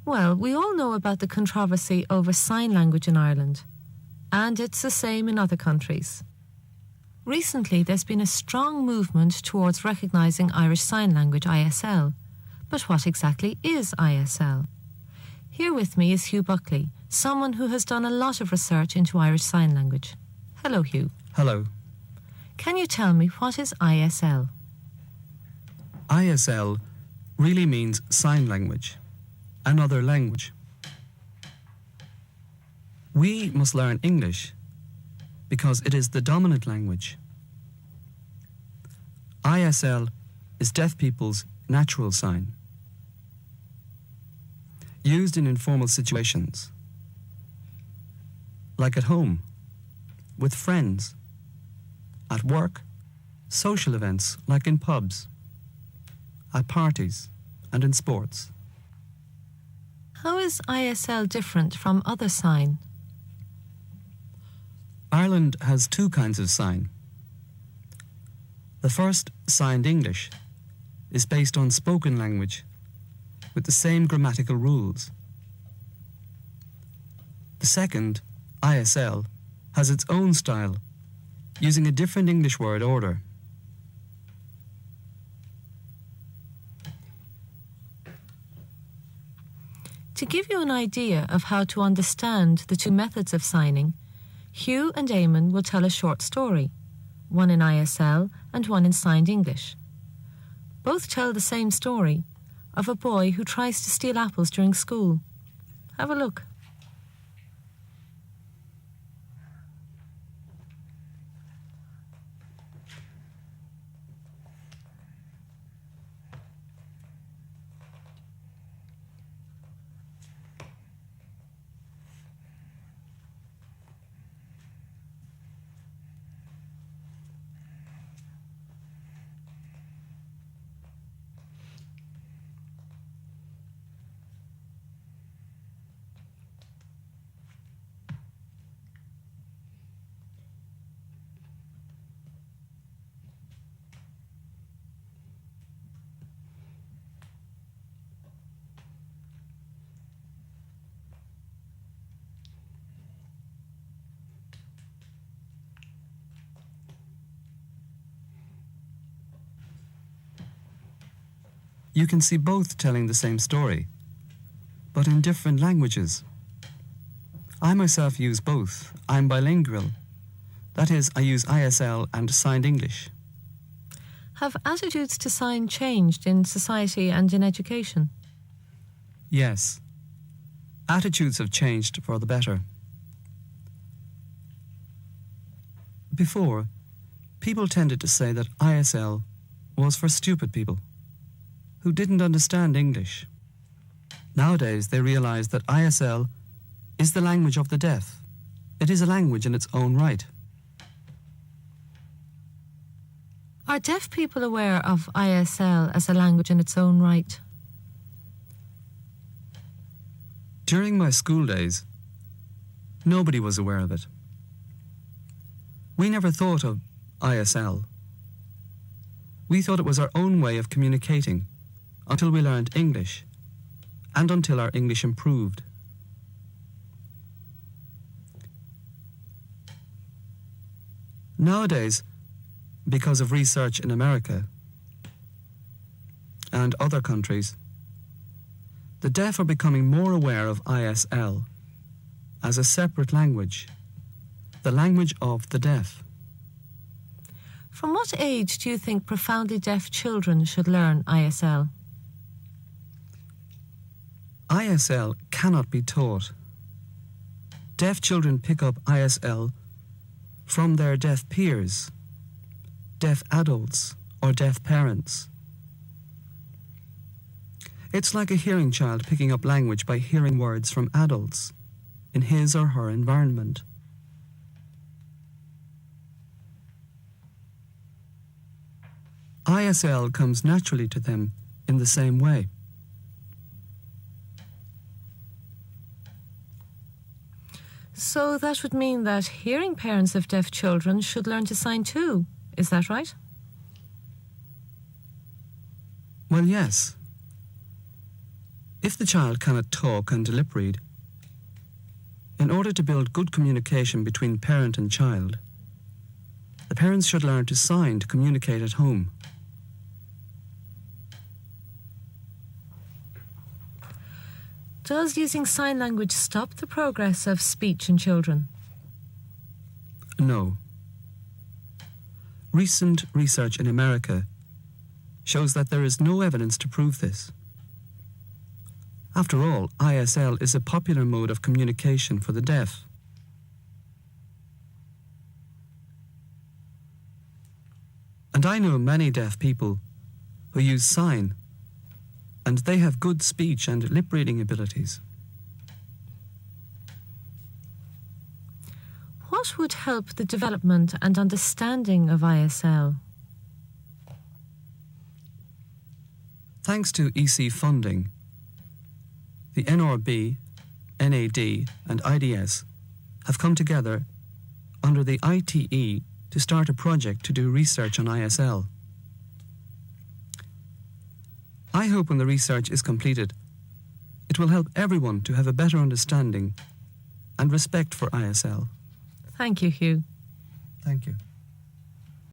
Well, we all know about the controversy over sign language in Ireland, and it's the same in other countries. Recently, there's been a strong movement towards recognising Irish Sign Language, ISL. But what exactly is ISL? Here with me is Hugh Buckley, someone who has done a lot of research into Irish Sign Language. Hello, Hugh. Hello. Can you tell me what is ISL? ISL really means sign language, another language. We must learn English because it is the dominant language. ISL is deaf people's natural sign, used in informal situations, like at home, with friends, at work, social events like in pubs, at parties, and in sports. How is ISL different from other sign? Ireland has two kinds of sign. The first, signed English, is based on spoken language with the same grammatical rules. The second, ISL, has its own style, using a different English word order. To give you an idea of how to understand the two methods of signing, Hugh and Eamon will tell a short story, one in ISL and one in signed English. Both tell the same story of a boy who tries to steal apples during school. Have a look. You can see both telling the same story, but in different languages. I myself use both. I'm bilingual. That is, I use ISL and signed English. Have attitudes to sign changed in society and in education? Yes. Attitudes have changed for the better. Before, people tended to say that ISL was for stupid people who didn't understand English. Nowadays, they realize that ISL is the language of the deaf. It is a language in its own right. Are deaf people aware of ISL as a language in its own right? During my school days, nobody was aware of it. We never thought of ISL. We thought it was our own way of communicating until we learned English and until our English improved. Nowadays, because of research in America and other countries, the deaf are becoming more aware of ISL as a separate language, the language of the deaf. From what age do you think profoundly deaf children should learn ISL? ISL cannot be taught. Deaf children pick up ISL from their deaf peers, deaf adults, or deaf parents. It's like a hearing child picking up language by hearing words from adults in his or her environment. ISL comes naturally to them in the same way. So that would mean that hearing parents of deaf children should learn to sign too. Is that right? Well, yes. If the child cannot talk and lip read, in order to build good communication between parent and child, the parents should learn to sign to communicate at home. Does using sign language stop the progress of speech in children? No. Recent research in America shows that there is no evidence to prove this. After all, ISL is a popular mode of communication for the deaf. And I know many deaf people who use sign, and they have good speech and lip reading abilities. What would help the development and understanding of ISL? Thanks to EC funding, the NRB, NAD and IDS have come together under the ITE to start a project to do research on ISL. I hope when the research is completed, it will help everyone to have a better understanding and respect for ISL. Thank you, Hugh. Thank you.